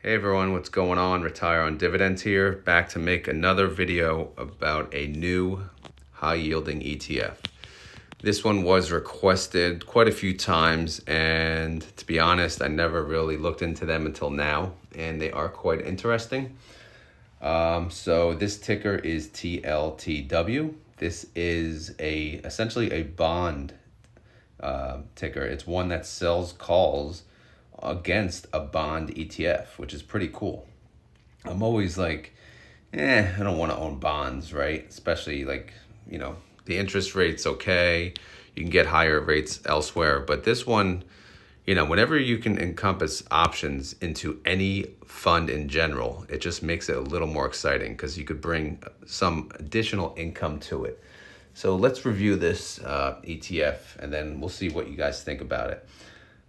Hey everyone, what's going on? Retire on Dividends here, back to make another video about a new high-yielding ETF. This one was requested quite a few times, and to be honest, I never really looked into them until now, and they are quite interesting. So this ticker is TLTW. This is essentially a bond ticker. It's one that sells calls against a bond ETF, which is pretty cool. I'm always like, I don't want to own bonds, right? Especially the interest rate's okay. You can get higher rates elsewhere. But this one, whenever you can encompass options into any fund in general, it just makes it a little more exciting because you could bring some additional income to it. So let's review this ETF and then we'll see what you guys think about it.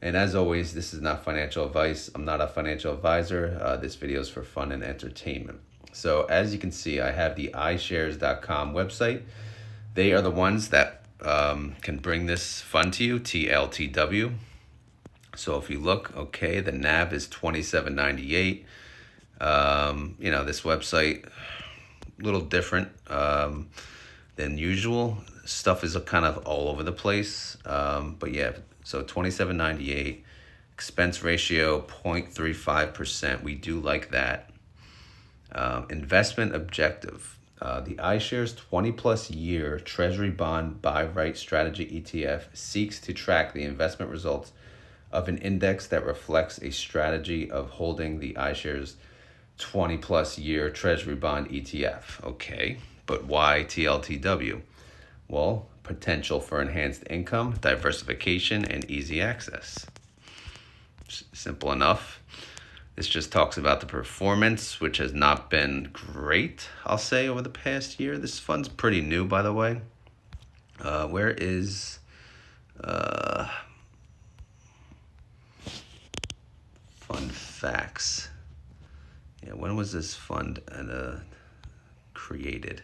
And as always, this is not financial advice. I'm not a financial advisor. This video is for fun and entertainment. So as you can see, I have the iShares.com website. They are the ones that can bring this fund to you, TLTW. So if you look, okay, the NAV is $27.98. This website, a little different than usual. Stuff is kind of all over the place. But yeah, so $27.98, expense ratio 0.35%. We do like that. Investment objective. The iShares 20 plus year Treasury bond buy right strategy ETF seeks to track the investment results of an index that reflects a strategy of holding the iShares 20 plus year Treasury bond ETF. Okay, but why TLTW? Well, potential for enhanced income, diversification, and easy access. Simple enough. This just talks about the performance, which has not been great, I'll say, over the past year. This fund's pretty new, by the way. Where is fund facts? Yeah, when was this fund created?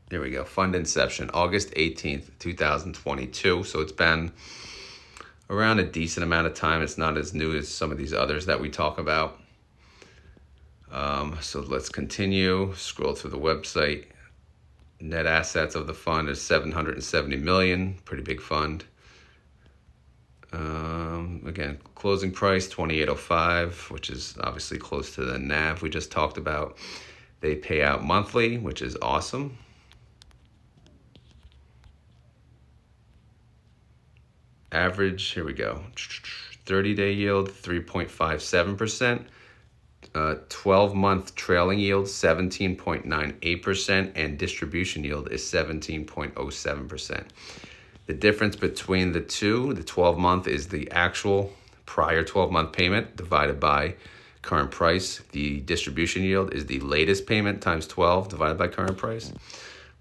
There we go. Fund inception, August 18th, 2022. So it's been around a decent amount of time. It's not as new as some of these others that we talk about. So let's continue. Scroll through the website. Net assets of the fund is $770 million. Pretty big fund. Again, closing price $28.05, which is obviously close to the NAV we just talked about. They pay out monthly, which is awesome. Average, here we go, 30-day yield 3.57%, 12-month trailing yield 17.98%, and distribution yield is 17.07%. The difference between the two, the 12-month is the actual prior 12-month payment divided by current price. The distribution yield is the latest payment times 12 divided by current price.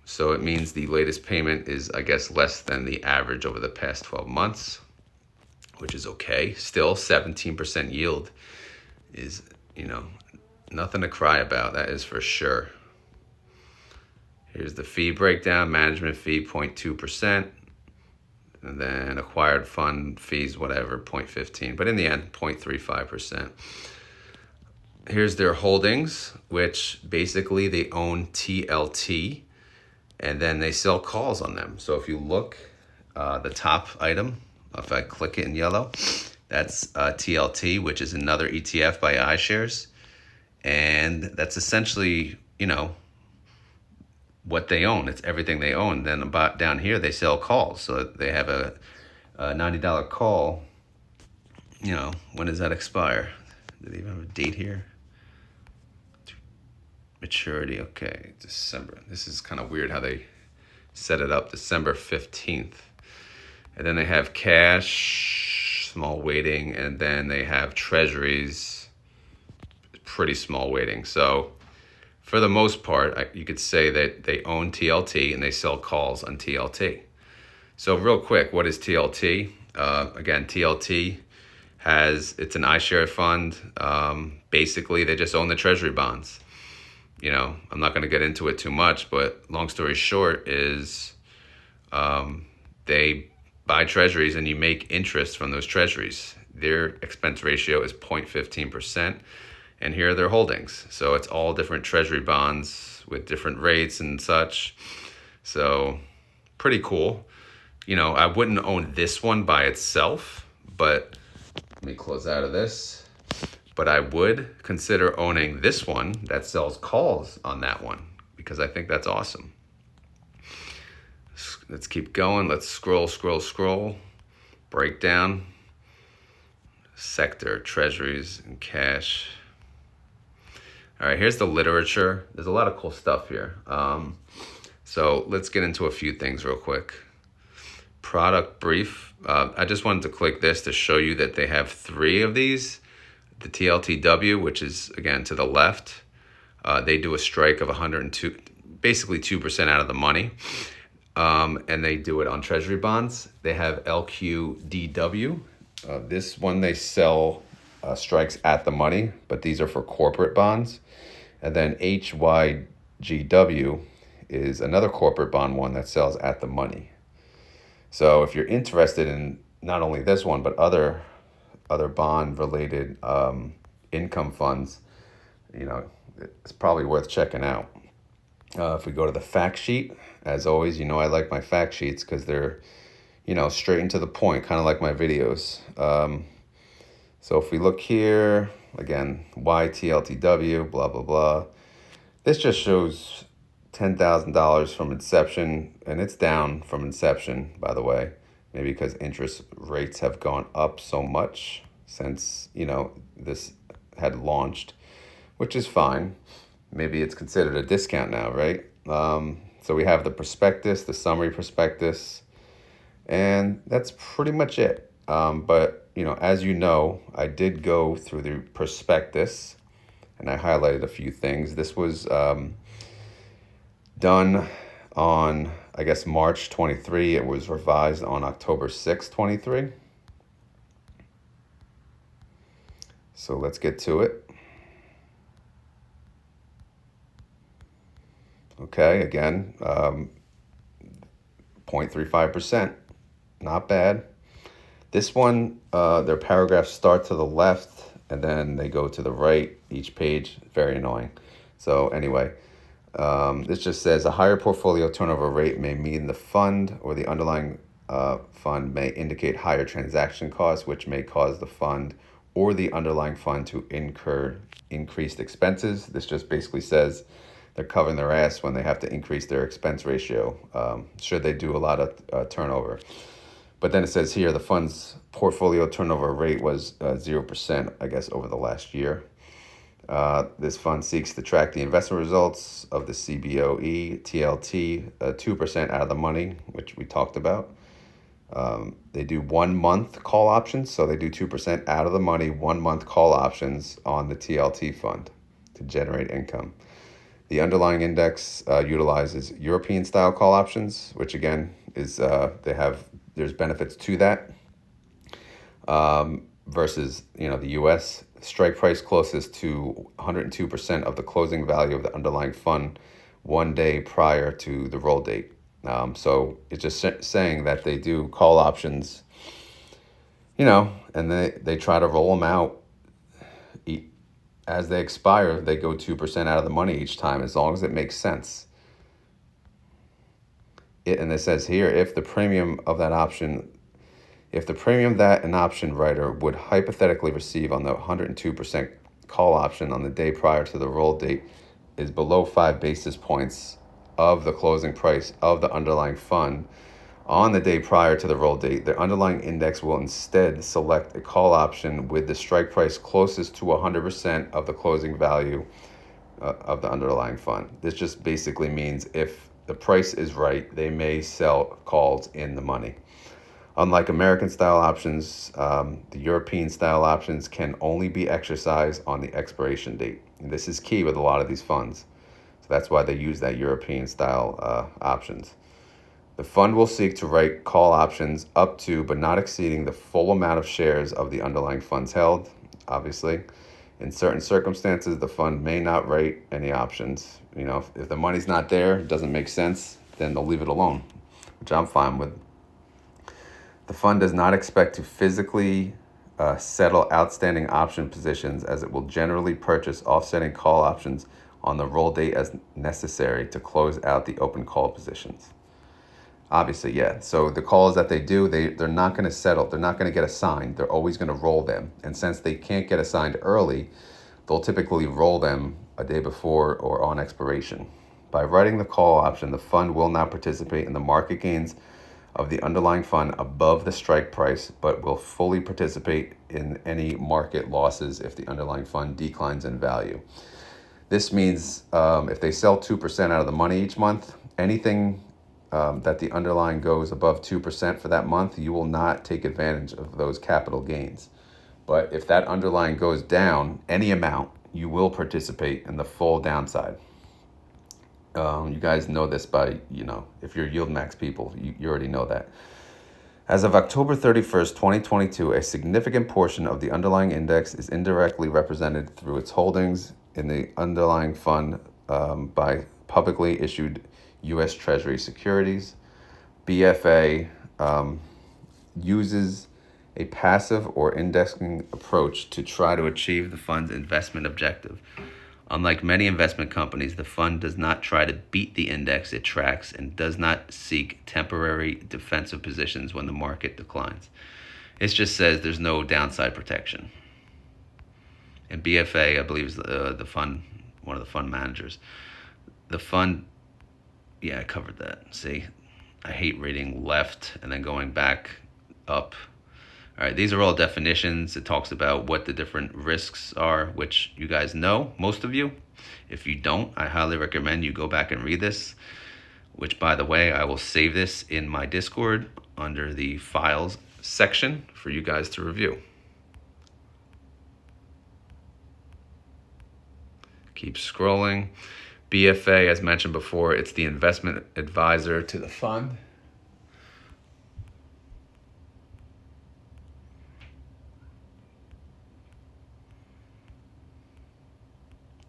So it means the latest payment is, I guess, less than the average over the past 12 months, which is okay. Still, 17% yield is, nothing to cry about. That is for sure. Here's the fee breakdown. Management fee, 0.2%. And then acquired fund fees, whatever, 0.15. But in the end, 0.35%. Here's their holdings, which basically they own TLT. And then they sell calls on them. So if you look, the top item, if I click it in yellow, that's TLT, which is another ETF by iShares. And that's essentially, what they own. It's everything they own. Then about down here, they sell calls. So they have a $90 call. When does that expire? Do they even have a date here? Maturity, okay, December. This is kind of weird how they set it up, December 15th. And then they have cash, small weighting, and then they have treasuries, pretty small weighting. So for the most part, you could say that they own TLT and they sell calls on TLT. So real quick, what is TLT? Again, TLT it's an iShares fund. Basically, they just own the treasury bonds. I'm not going to get into it too much, but long story short is they buy treasuries and you make interest from those treasuries. their expense ratio is 0.15%. And here are their holdings. So it's all different Treasury bonds with different rates and such. So pretty cool. I wouldn't own this one by itself, but let me close out of this. But I would consider owning this one that sells calls on that one because I think that's awesome. Let's keep going. Let's scroll. Breakdown. Sector, treasuries, and cash. All right, here's the literature. There's a lot of cool stuff here. So let's get into a few things real quick. Product brief. I just wanted to click this to show you that they have 3 of these. The TLTW, which is, again, to the left. They do a strike of 102, basically 2% out of the money. And they do it on Treasury bonds. They have LQDW. This one they sell strikes at the money, but these are for corporate bonds. And then HYGW is another corporate bond one that sells at the money. So if you're interested in not only this one, but other bond-related income funds, it's probably worth checking out. If we go to the fact sheet, as always, I like my fact sheets because they're, straight and to the point, kind of like my videos. So if we look here, again, YTLTW, blah, blah, blah. This just shows $10,000 from inception, and it's down from inception, by the way, maybe because interest rates have gone up so much since, this had launched, which is fine. Maybe it's considered a discount now, right? So we have the prospectus, the summary prospectus, and that's pretty much it. But, as I did go through the prospectus, and I highlighted a few things. This was done on, I guess, March 23. It was revised on October 6, 23. So let's get to it. Okay, again, 0.35%, not bad. This one, their paragraphs start to the left and then they go to the right, each page. Very annoying. So anyway, this just says a higher portfolio turnover rate may mean the fund or the underlying fund may indicate higher transaction costs, which may cause the fund or the underlying fund to incur increased expenses. This just basically says they're covering their ass when they have to increase their expense ratio, should they do a lot of turnover. But then it says here the fund's portfolio turnover rate was 0%, I guess, over the last year. This fund seeks to track the investment results of the CBOE, TLT, 2% out of the money, which we talked about. They do 1 month call options, so they do 2% out of the money, 1 month call options on the TLT fund to generate income. The underlying index utilizes European style call options, which again is there's benefits to that versus the U.S. strike price closest to 102% of the closing value of the underlying fund 1 day prior to the roll date. So it's just saying that they do call options, and they try to roll them out. As they expire, they go 2% out of the money each time, as long as it makes sense. And it says here, if the premium that an option writer would hypothetically receive on the 102% call option on the day prior to the roll date is below 5 basis points of the closing price of the underlying fund on the day prior to the roll date, the underlying index will instead select a call option with the strike price closest to 100% of the closing value of the underlying fund. This just basically means if the price is right, they may sell calls in the money. Unlike American style options, the European style options can only be exercised on the expiration date. And this is key with a lot of these funds. So that's why they use that European style options. The fund will seek to write call options up to, but not exceeding, the full amount of shares of the underlying funds held, obviously. In certain circumstances, the fund may not write any options. If the money's not there, it doesn't make sense, then they'll leave it alone, which I'm fine with. The fund does not expect to physically settle outstanding option positions, as it will generally purchase offsetting call options on the roll date as necessary to close out the open call positions. Obviously, yeah. So the calls that they do, they're not going to settle. They're not going to get assigned. They're always going to roll them. And since they can't get assigned early, they'll typically roll them a day before or on expiration. By writing the call option, the fund will not participate in the market gains of the underlying fund above the strike price, but will fully participate in any market losses if the underlying fund declines in value. This means if they sell 2% out of the money each month, anything that the underlying goes above 2% for that month, you will not take advantage of those capital gains. But if that underlying goes down any amount, you will participate in the full downside. You guys know this by, if you're yield max people, you already know that. As of October 31st, 2022, a significant portion of the underlying index is indirectly represented through its holdings in the underlying fund by publicly issued U.S. Treasury securities. BFA uses a passive or indexing approach to try to achieve the fund's investment objective. Unlike many investment companies, the fund does not try to beat the index it tracks and does not seek temporary defensive positions when the market declines. It just says there's no downside protection. And BFA, I believe, is the fund, one of the fund managers. The fund, yeah, I covered that. See, I hate reading left and then going back up. All right, these are all definitions. It talks about what the different risks are, which you guys know, most of you. If you don't, I highly recommend you go back and read this, which, by the way, I will save this in my Discord under the files section for you guys to review. Keep scrolling. BFA, as mentioned before, it's the investment advisor to the fund.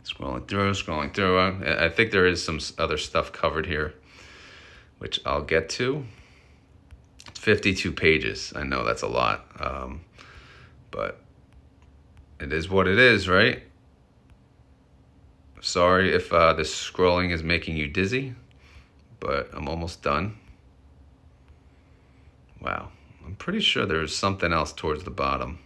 Scrolling through. I think there is some other stuff covered here, which I'll get to. 52 pages. I know that's a lot, but it is what it is, right? Sorry if this scrolling is making you dizzy, but I'm almost done. Wow. I'm pretty sure there's something else towards the bottom.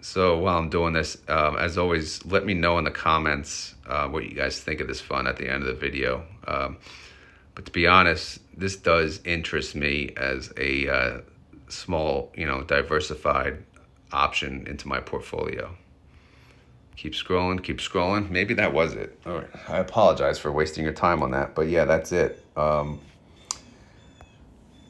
So while I'm doing this, as always, let me know in the comments what you guys think of this fund at the end of the video. But to be honest, this does interest me as a small, diversified option into my portfolio. Keep scrolling. Maybe that was it. All right. I apologize for wasting your time on that, but yeah, that's it.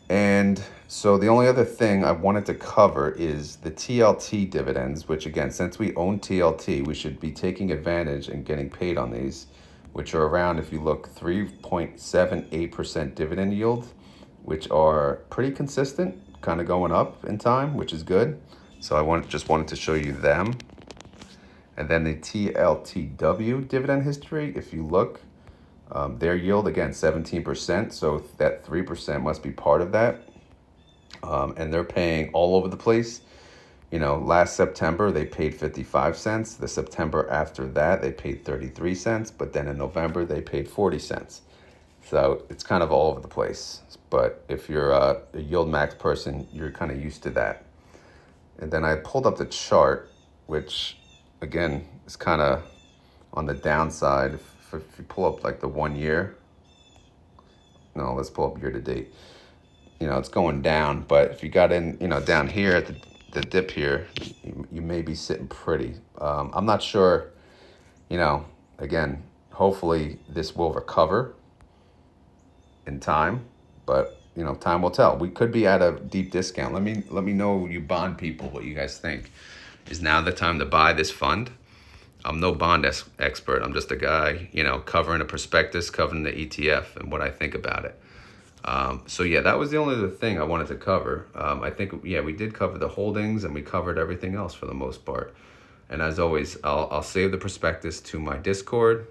And so the only other thing I wanted to cover is the TLT dividends, which again, since we own TLT, we should be taking advantage and getting paid on these, which are around, if you look, 3.78% dividend yield, which are pretty consistent, kind of going up in time, which is good. So I just wanted to show you them. And then the TLTW dividend history, if you look, their yield, again, 17%. So that 3% must be part of that. And they're paying all over the place. Last September, they paid 55 cents. The September after that, they paid 33 cents. But then in November, they paid 40 cents. So it's kind of all over the place. But if you're a yield max person, you're kind of used to that. And then I pulled up the chart, which, again, is kind of on the downside. If you pull up like the 1 year, no, let's pull up year to date. It's going down, but if you got in, down here at the dip here, you may be sitting pretty. I'm not sure, again, hopefully this will recover in time, but time will tell. We could be at a deep discount. Let me know, you bond people, what you guys think. Is now the time to buy this fund? I'm no bond expert. I'm just a guy, covering a prospectus, covering the ETF, and what I think about it. So yeah, that was the only other thing I wanted to cover. I think, we did cover the holdings and we covered everything else for the most part. And as always, I'll save the prospectus to my Discord,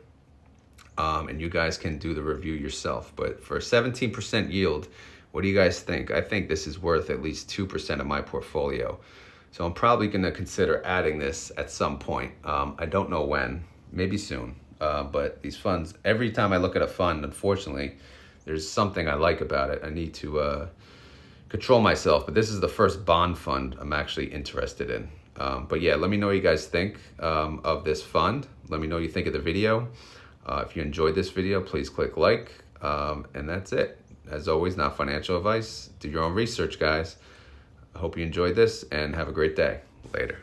and you guys can do the review yourself. But for a 17% yield What do you guys think? I think this is worth at least 2% of my portfolio. So I'm probably going to consider adding this at some point. I don't know when, maybe soon. But these funds, every time I look at a fund, unfortunately, there's something I like about it. I need to control myself, but this is the first bond fund I'm actually interested in. But yeah, let me know what you guys think of this fund. Let me know what you think of the video. If you enjoyed this video, please click like, and that's it. As always, not financial advice. Do your own research, guys. I hope you enjoyed this and have a great day. Later.